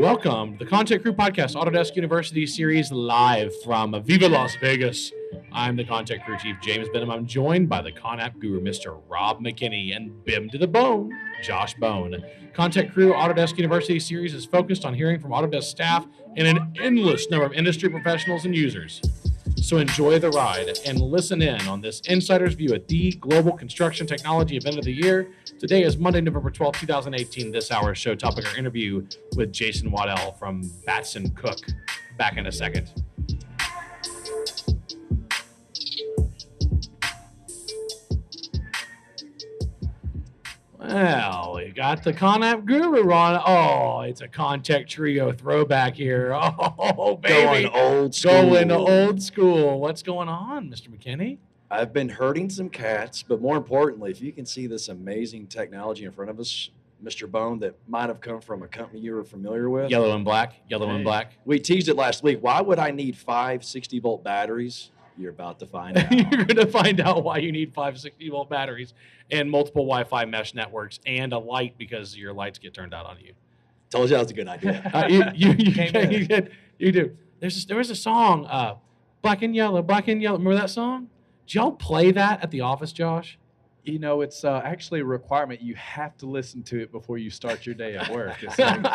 Welcome to the ConTechCrew podcast, Autodesk University series, live from Viva Las Vegas. I'm the ConTechCrew Chief, James Benham. I'm joined by the ConApp Guru, Mr. Rob McKinney, and Bim to the Bone, Josh Bone. ConTechCrew Autodesk University series is focused on hearing from Autodesk staff and an endless number of industry professionals and users. So enjoy the ride and listen in on this insider's view at the Global Construction Technology Event of the Year. Today is Monday, November 12, 2018. This hour's show topic, our interview with Jason Waddell from Batson Cook. Back in a second. Well, we got the ConApp Guru on. Oh, it's a ConTech Trio throwback here. Oh, baby. Going old school. What's going on, Mr. McKinney? I've been herding some cats, but more importantly, if you can see this amazing technology in front of us, Mr. Bone, that might have come from a company you were familiar with. Yellow and black. And black. We teased it last week. Why would I need 5 60-volt batteries? You're about to find out. You're going to find out why you need 5 60-volt batteries and multiple Wi-Fi mesh networks and a light because your lights get turned out on you. Told you that was a good idea. You do. There was a song, Black and Yellow. Remember that song? Did y'all play that at the office, Josh? You know, it's actually a requirement. You have to listen to it before you start your day at work. It's like,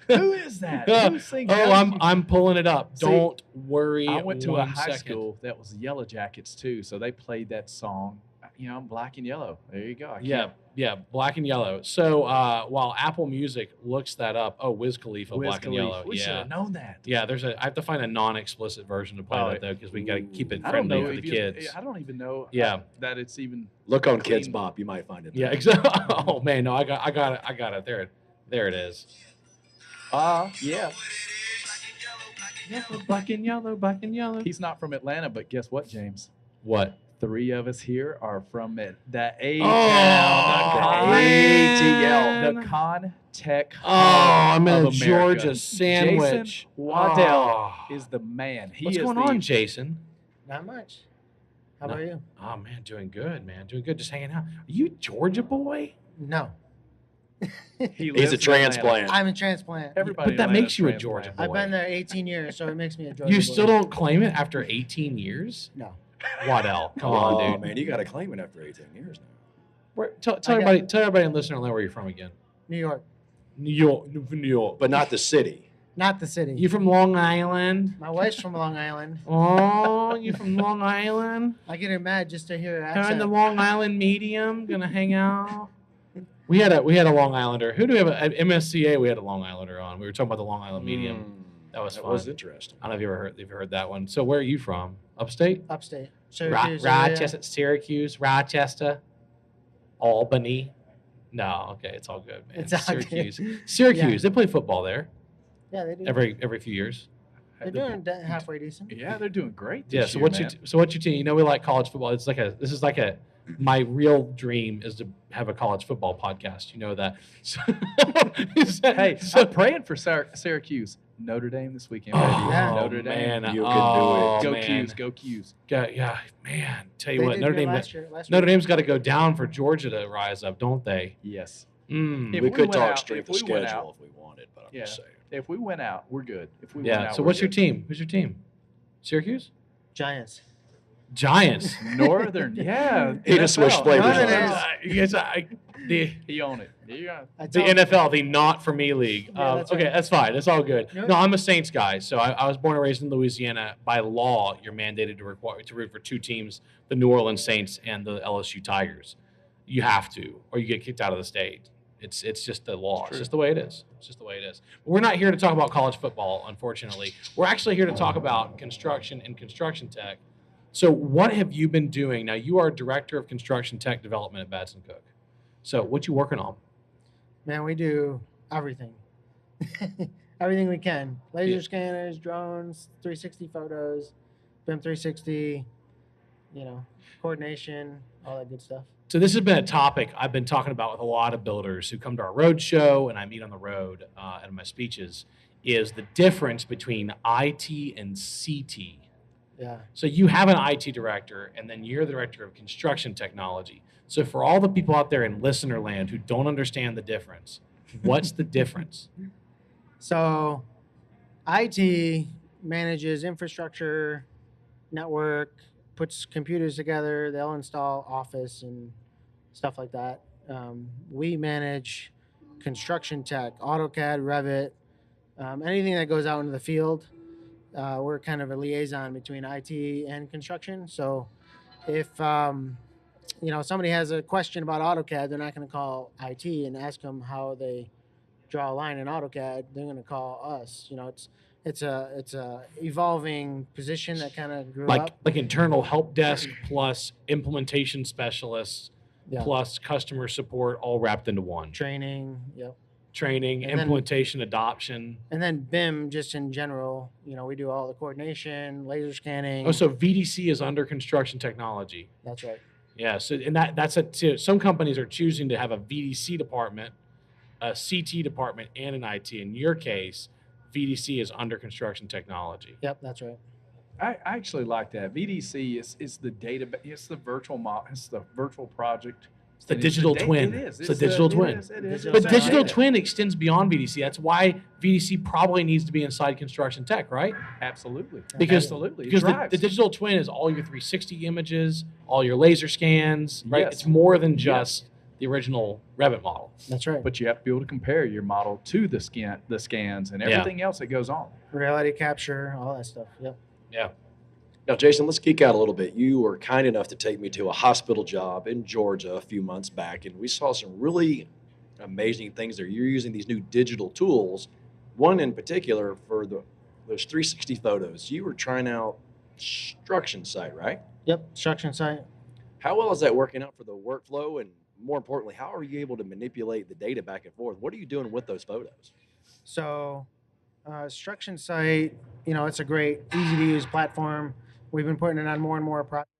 who is that? Who sings that? I'm pulling it up. Don't worry. I went to a high school that was Yellow Jackets too, so they played that song. You know, Black and Yellow. There you go. Yeah, Black and Yellow. So while Apple Music looks that up, Wiz Khalifa, Black and Yellow. We should have known that. Yeah, I have to find a non-explicit version to play that though, because we got to keep it friendly for the kids. I don't even know. That it's even. Look on Kids Bop, you might find it. Yeah, exactly. Oh man, no, I got it. There it is. Yeah. Black and yellow. He's not from Atlanta, but guess what, James? What? 3 of us here are from the A-Town, the ConTech. I'm in a Georgia sandwich. Jason Waddell is the man. What's going on, Jason? Not much. How about you? Oh, man, doing good, man. Doing good, just hanging out. Are you a Georgia boy? No. He's a transplant. I'm a transplant. Everybody but that makes you a Georgia boy. I've been there 18 years, so it makes me a Georgia boy. You still don't claim it after 18 years? No. Waddell, come on, dude. Man, you got to claim it after 18 years now. Tell everybody and listener where you're from again. New York. New York. But not the city. Not the city. You from Long Island? My wife's from Long Island. Oh, you from Long Island? I get her mad just to hear her Her accent. in the Long Island medium, gonna hang out. We had a Long Islander. Who do we have? At MSCA, we had a Long Islander on. We were talking about the Long Island medium. That was fun. That was interesting. I don't know if you've heard that one. So where are you from? Upstate? Upstate. Syracuse. Syracuse, Rochester, Albany. No, okay, it's all good, man. It's all Syracuse. good. Syracuse. They play football there. Yeah, they do. Every few years. They're doing halfway decent. Yeah, they're doing great. Yeah. So what's your team? You know, we like college football. This is like my real dream is to have a college football podcast. You know that. I'm praying for Syracuse. Notre Dame this weekend, baby. Yeah. Notre Dame. Man, you can do it. Go Qs. Yeah, man. Tell you They what, did Notre good Dame. last year. Notre Dame's got to go down for Georgia to rise up, don't they? Yes. Mm. We could talk strength of schedule if we wanted, but I'm just saying. If we went out, we're good. If we Yeah. went out, So what's your team? Who's your team? Syracuse? Giants. Northern? Yeah. He just switched flavors. He owned it. Yeah. The NFL, the not for me league. Yeah, that's okay, right. that's fine. That's all good. Yep. No, I'm a Saints guy. So I was born and raised in Louisiana. By law, you're mandated to root for 2 teams: the New Orleans Saints and the LSU Tigers. You have to, or you get kicked out of the state. It's just the law. It's just the way it is. But we're not here to talk about college football, unfortunately. We're actually here to talk about construction and construction tech. So what have you been doing? Now, you are Director of Construction Tech Development at Batson Cook. So what you working on? Man, we do everything. Everything we can. Laser scanners, drones, 360 photos, BIM 360, coordination, all that good stuff. So this has been a topic I've been talking about with a lot of builders who come to our road show and I meet on the road at my speeches, is the difference between IT and CT. Yeah. So you have an IT director, and then you're the director of construction technology. So for all the people out there in listener land who don't understand the difference, what's the difference? So IT manages infrastructure, network, puts computers together. They'll install Office and stuff like that. We manage construction tech, AutoCAD, Revit, anything that goes out into the field. We're kind of a liaison between IT and construction. So if somebody has a question about AutoCAD, they're not going to call IT and ask them how they draw a line in AutoCAD. They're going to call us. It's a evolving position that kind of grew up. Like internal help desk plus implementation specialists Yeah. plus customer support all wrapped into one. Training. Yep. Training, And then- implementation, adoption. And then BIM, just in general, we do all the coordination, laser scanning. Oh, so VDC is under construction technology. That's right. Yeah. So and that's it. Some companies are choosing to have a VDC department, a CT department, and an IT. In your case, VDC is under construction technology. Yep, that's right. I actually like that. VDC is the data. It's the virtual it's the virtual project. It's the digital twin. It is. It's the digital twin. It is. But digital twin extends beyond VDC. That's why VDC probably needs to be inside construction tech, right? Absolutely. Because Absolutely. It because the drives. digital twin is all your 360 images, all your laser scans, right? Yes. It's more than just the original Revit model. That's right. But you have to be able to compare your model to the scans and everything else that goes on. Reality capture, all that stuff. Yep. Yeah. Now, Jason, let's geek out a little bit. You were kind enough to take me to a hospital job in Georgia a few months back, and we saw some really amazing things there. You're using these new digital tools, one in particular for those 360 photos. You were trying out construction site, right? Yep. Construction site. How well is that working out for the workflow? And more importantly, how are you able to manipulate the data back and forth? What are you doing with those photos? So, construction site, it's a great, easy to use platform. We've been putting it on more and more projects.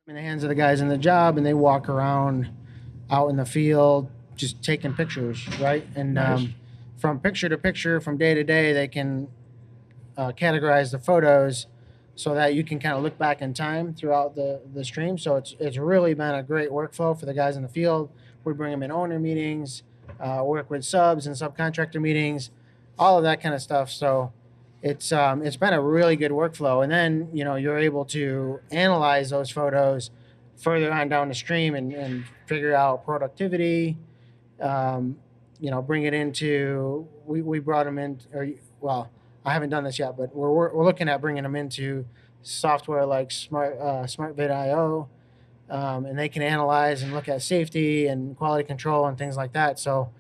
In the hands of the guys in the job, and they walk around out in the field just taking pictures, right? And Nice. From picture to picture, from day to day, they can categorize the photos so that you can kind of look back in time throughout the stream. So it's really been a great workflow for the guys in the field. We bring them in owner meetings, work with subs and subcontractor meetings, all of that kind of stuff. So it's been a really good workflow. And then you're able to analyze those photos further on down the stream and figure out productivity. Bring it into we brought them in, I haven't done this yet, but we're looking at bringing them into software like SmartVid.io, and they can analyze and look at safety and quality control and things like that. So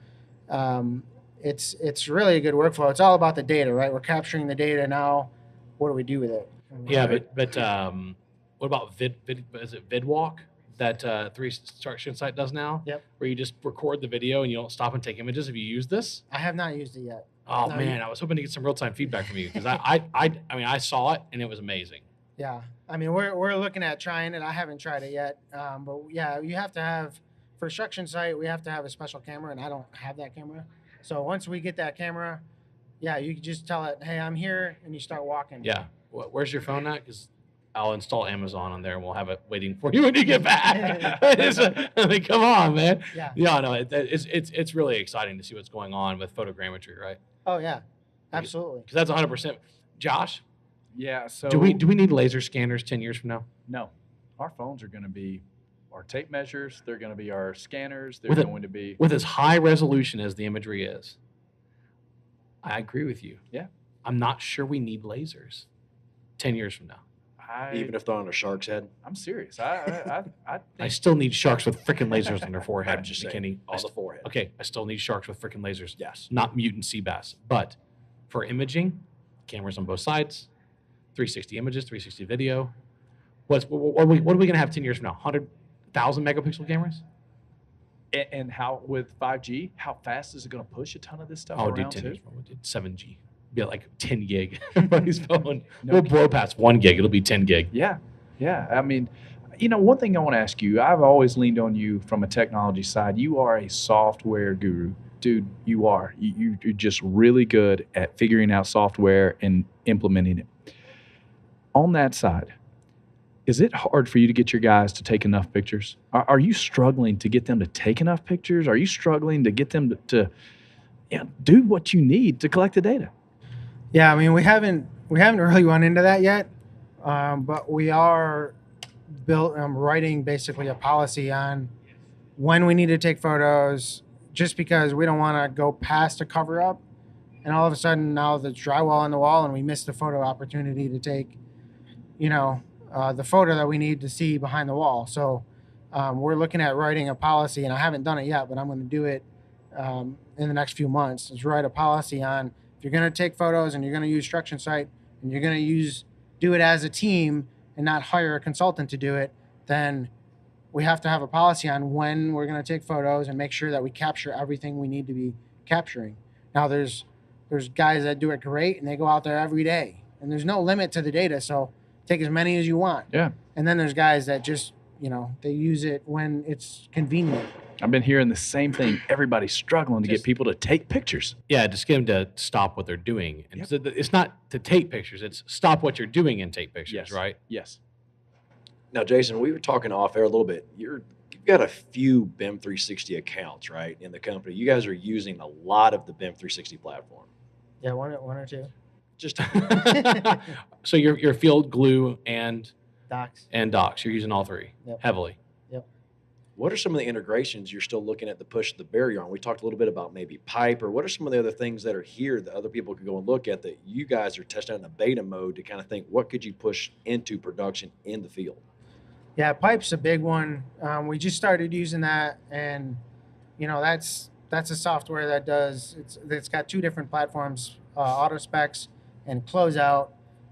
it's really a good workflow. It's all about the data, right? We're capturing the data now. What do we do with it? Yeah, but what about is it VidWalk that 360 construction site does now? Yep. Where you just record the video and you don't stop and take images. Have you used this? I have not used it yet. Oh No, man, I was hoping to get some real time feedback from you because I saw it and it was amazing. Yeah, I mean we're looking at trying it. I haven't tried it yet, but yeah, you have to have for construction site. We have to have a special camera, and I don't have that camera. So once we get that camera, yeah, you can just tell it, hey, I'm here, and you start walking. Yeah. Where's your phone at? Because I'll install Amazon on there and we'll have it waiting for you when you get back. I mean, come on, man. Yeah. Yeah, no, it's really exciting to see what's going on with photogrammetry, right? Oh yeah, absolutely. Because that's 100%. Josh, Yeah. So do we need laser scanners 10 years from now? No, our phones are going to be our tape measures. They're going to be our scanners. They're With it- going to be. With as high resolution as the imagery is, I agree with you. Yeah. I'm not sure we need lasers 10 years from now. Even if they're on a shark's head? I'm serious. I I think still need sharks with freaking lasers on their forehead. I'm just saying, McKinney. on the forehead. Okay, I still need sharks with freaking lasers. Yes. Not mutant sea bass. But for imaging, cameras on both sides, 360 images, 360 video. What are we going to have 10 years from now? 100,000 megapixel cameras? and how with 5G, how fast is it going to push a ton of this stuff Oh, around dude, 10 too? years from now, we'll do 7G. Be like 10 gig. Everybody's phone. No We'll blow past 1 gig. It'll be 10 gig. Yeah, yeah. I mean, one thing I want to ask you, I've always leaned on you from a technology side. You are a software guru. Dude, you are. You're just really good at figuring out software and implementing it. On that side, Is it hard for you to get your guys to take enough pictures? Are you struggling to get them to take enough pictures? Are you struggling to get them to do what you need to collect the data? Yeah, I mean, we haven't really run into that yet, but we are writing basically a policy on when we need to take photos, just because we don't want to go past a cover up, and all of a sudden now there's drywall on the wall, and we miss the photo opportunity to take, the photo that we need to see behind the wall. So we're looking at writing a policy, and I haven't done it yet, but I'm going to do it in the next few months. Is write a policy on, if you're going to take photos and you're going to use Struction Site and you're going to do it as a team and not hire a consultant to do it, then we have to have a policy on when we're going to take photos and make sure that we capture everything we need to be capturing. Now there's guys that do it great and they go out there every day, and there's no limit to the data, so take as many as you want. Yeah. And then there's guys that just, they use it when it's convenient. I've been hearing the same thing. Everybody's struggling to get people to take pictures. Yeah, just get them to stop what they're doing. And so it's not to take pictures, it's stop what you're doing and take pictures, Yes. right? Yes. Now, Jason, we were talking off air a little bit. You've got a few BIM 360 accounts, right, in the company. You guys are using a lot of the BIM 360 platform. Yeah, one or two. Just So your field glue and Docs. you're using all three Yep. heavily. what are some of the integrations you're still looking at to push the barrier on? We talked a little bit about maybe pipe, or what are some of the other things that are here that other people could go and look at that you guys are testing out in a beta mode to kind of think, what could you push into production in the field? Yeah, pipe's a big one. We just started using that, and that's a software that it's got two different platforms, AutoSpecs and Closeout.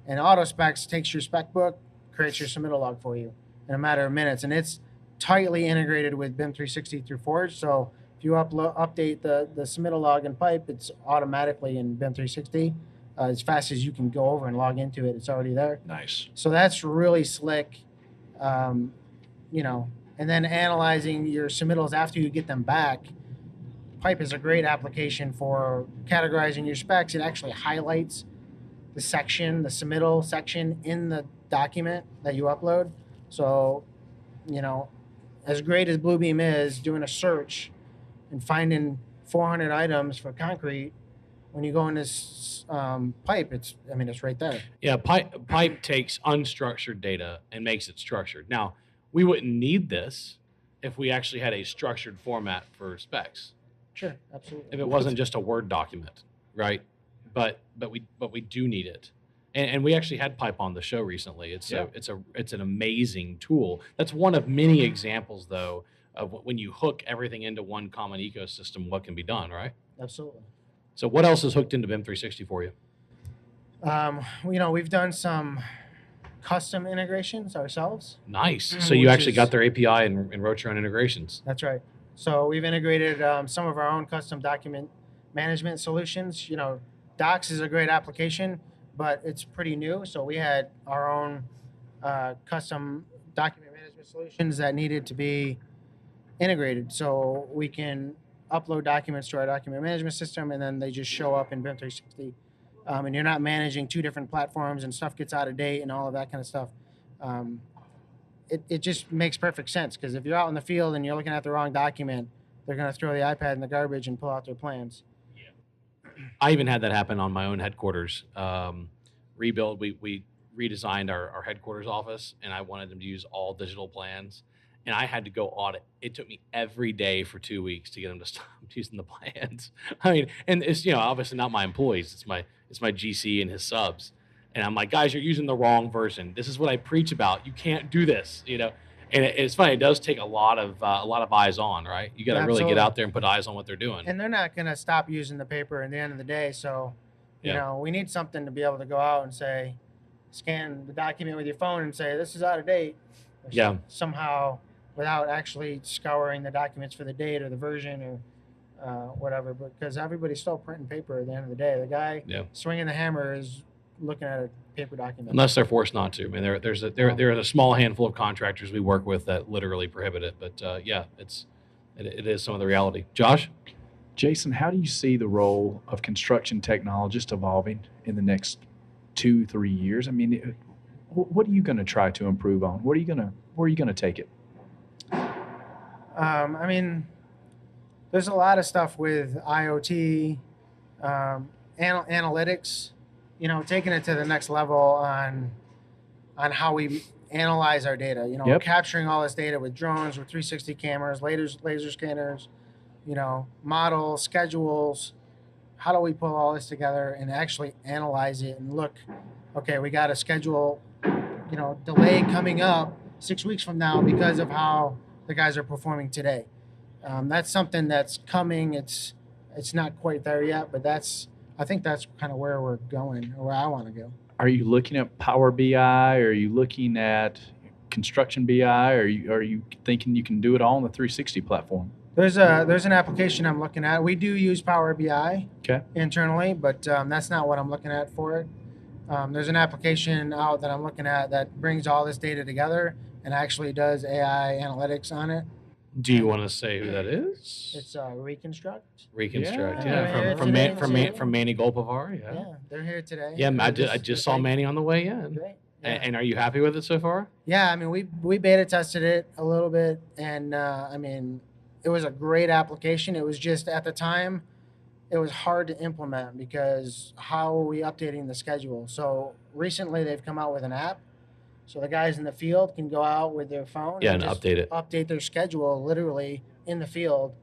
And AutoSpecs takes your spec book, creates your submittal log for you in a matter of minutes, and it's tightly integrated with BIM 360 through Forge. So if you update the submittal log in pipe, it's automatically in BIM 360. As fast as you can go over and log into it, it's already there. Nice. So that's really slick. And then analyzing your submittals after you get them back. Pipe is a great application for categorizing your specs. It actually highlights the submittal section in the document that you upload. So, as great as Bluebeam is, doing a search and finding 400 items for concrete, when you go in this pipe, it's right there. Yeah, pipe takes unstructured data and makes it structured. Now, we wouldn't need this if we actually had a structured format for specs. Sure, absolutely. If it wasn't just a Word document, right? But we do need it. And we actually had pipe on the show recently. It's an amazing tool. That's one of many examples, though, of when you hook everything into one common ecosystem, what can be done, right? Absolutely. So what else is hooked into BIM 360 for you? We've done some custom integrations ourselves. Nice. So you actually got their API and wrote your own integrations. That's right. So we've integrated some of our own custom document management solutions. Docs is a great application, but it's pretty new. So we had our own custom document management solutions that needed to be integrated. So we can upload documents to our document management system, and then they just show up in BIM 360. And you're not managing two different platforms, and stuff gets out of date and all of that kind of stuff. It just makes perfect sense, because if you're out in the field and you're looking at the wrong document, they're going to throw the iPad in the garbage and pull out their plans. I even had that happen on my own headquarters rebuild. We redesigned our headquarters office, and I wanted them to use all digital plans, and I had to go audit. It took me every day for 2 weeks to get them to stop using the plans. And it's obviously not my employees. It's my GC and his subs, and I'm like, guys, you're using the wrong version. This is what I preach about. You can't do this, And it's funny. It does take a lot of eyes on, right? You got to really get out there and put eyes on what they're doing. And they're not going to stop using the paper at the end of the day. So, we need something to be able to go out and say, scan the document with your phone and say, this is out of date. Yeah. Somehow, without actually scouring the documents for the date or the version or whatever. Because everybody's still printing paper at the end of the day. The guy swinging the hammer is looking at a paper document. Unless they're forced not to. I mean, there's a small handful of contractors we work with that literally prohibit it. But it is some of the reality. Josh? Jason, how do you see the role of construction technologists evolving in the next 2-3 years? I mean, What are you going to try to improve on? Where are you going to take it? I mean, there's a lot of stuff with IoT, analytics, taking it to the next level on how we analyze our data. We're Yep. capturing all this data with drones, with 360 cameras, laser scanners, models, schedules. How do we pull all this together and actually analyze it and look, okay, we got a schedule, delay coming up 6 weeks from now because of how the guys are performing today. That's something that's coming. It's not quite there yet, but I think that's kind of where we're going, or where I want to go. Are you looking at Power BI? Are you looking at Construction BI? Or are you thinking you can do it all on the 360 platform? There's an application I'm looking at. We do use Power BI Okay. internally, but that's not what I'm looking at for it. There's an application out that I'm looking at that brings all this data together and actually does AI analytics on it. Do you want to say who that is? It's Reconstruct. Reconstruct, Yeah, yeah, from Manny Golpavar, Yeah, yeah. they're here today. Yeah, I They're just saw Manny on the way in. Great. And are you happy with it so far? Yeah, I mean, we beta tested it a little bit, and I mean, it was a great application. It was just at the time, it was hard to implement because how are we updating the schedule? So recently, they've come out with an app, so the guys in the field can go out with their phone Yeah, and just update it. update their schedule literally in the field,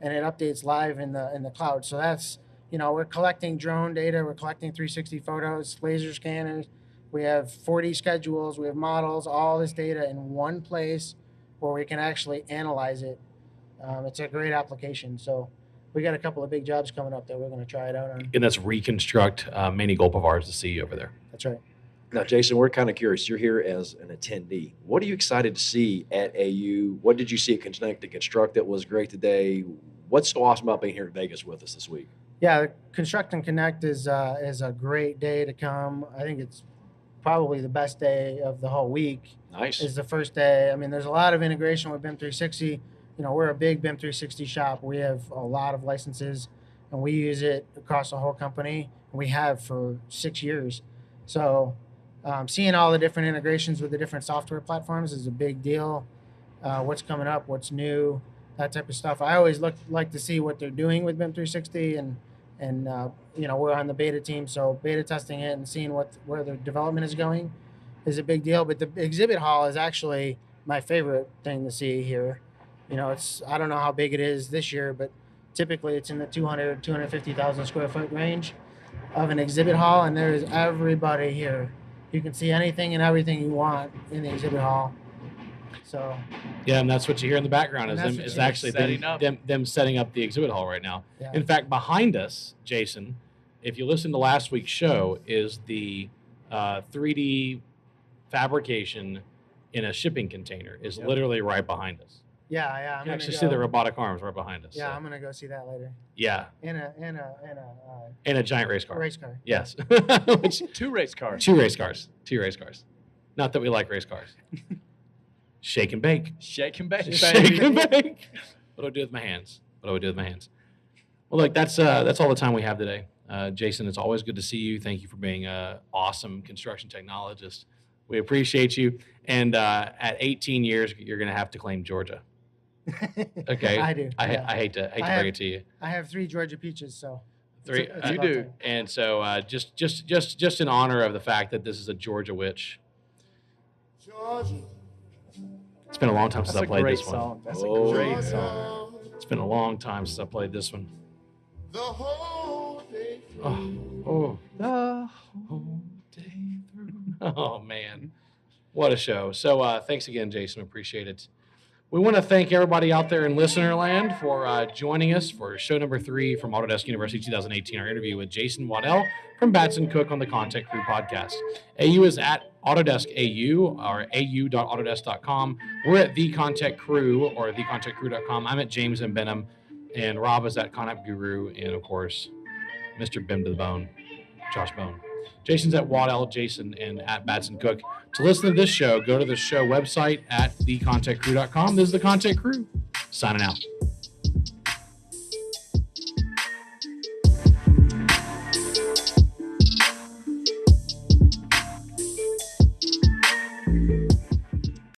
and it updates live in the cloud. So that's we're collecting drone data, we're collecting 360 photos, laser scanners. We have 40 schedules, we have models, all this data in one place where we can actually analyze it. It's a great application. So we got a couple of big jobs coming up that we're going to try it out on. And that's Reconstruct. Manny Golpavar is the CEO over there. That's right. Now, Jason, we're kind of curious. You're here as an attendee. What are you excited to see at AU? What did you see at Connect and Construct that was great today? What's so awesome about being here in Vegas with us this week? Yeah, Construct and Connect is a great day to come. I think it's probably the best day of the whole week. Nice. Is the first day. I mean, there's a lot of integration with BIM 360. We're a big BIM 360 shop. We have a lot of licenses, and we use it across the whole company. We have for 6 years. So seeing all the different integrations with the different software platforms is a big deal. What's coming up, what's new, that type of stuff. I always like to see what they're doing with BIM 360, and we're on the beta team, so beta testing it and seeing where the development is going is a big deal. But the exhibit hall is actually my favorite thing to see here. I don't know how big it is this year, but typically it's in the 250,000 square foot range of an exhibit hall, and there is everybody here. You can see anything and everything you want in the exhibit hall. So Yeah, and that's what you hear in the background And is that's them what is you- actually Setting up. them setting up the exhibit hall right now. yeah. In fact, behind us, Jason, if you listen to last week's show, is the 3D fabrication in a shipping container is Yep. literally right behind us. Yeah. You I'm can gonna actually go, see the robotic arms right behind us. Yeah, so, I'm gonna go see that later. yeah, In a and a giant race car. race car. Yes, Which- 2 race cars. two race cars. Not that we like race cars. Shake and bake. Shake and bake. Shake and bake. What do I do with my hands? Well, look, that's all the time we have today. Jason, it's always good to see you. Thank you for being an awesome construction technologist. We appreciate you. And at 18 years, you're going to have to claim Georgia. Okay. I do. I yeah. hate to I bring it to you. I have 3 Georgia peaches, so Three. it's You about do. time. And so just in honor of the fact that this is a Georgia witch. It's been a long time since That's I a played great this song. That's Oh, a great yeah. song. one. It's been a long time since I played this one. The whole day through. Oh. The whole day through. Oh man, what a show! So thanks again, Jason. Appreciate it. We want to thank everybody out there in listener land for joining us for show number 3 from Autodesk University 2018. Our interview with Jason Waddell from Batson Cook on the ConTechCrew podcast. AU is at Autodesk AU or au.autodesk.com. We're at the ConTechCrew or thecontechcrew.com. I'm at James and Benham, and Rob is at Con App Guru, and of course, Mr. Bim to the Bone, Josh Bone. Jason's at Waddell, Jason, and at Batson Cook. To listen to this show, go to the show website at thecontechcrew.com. This is the Content Crew, signing out.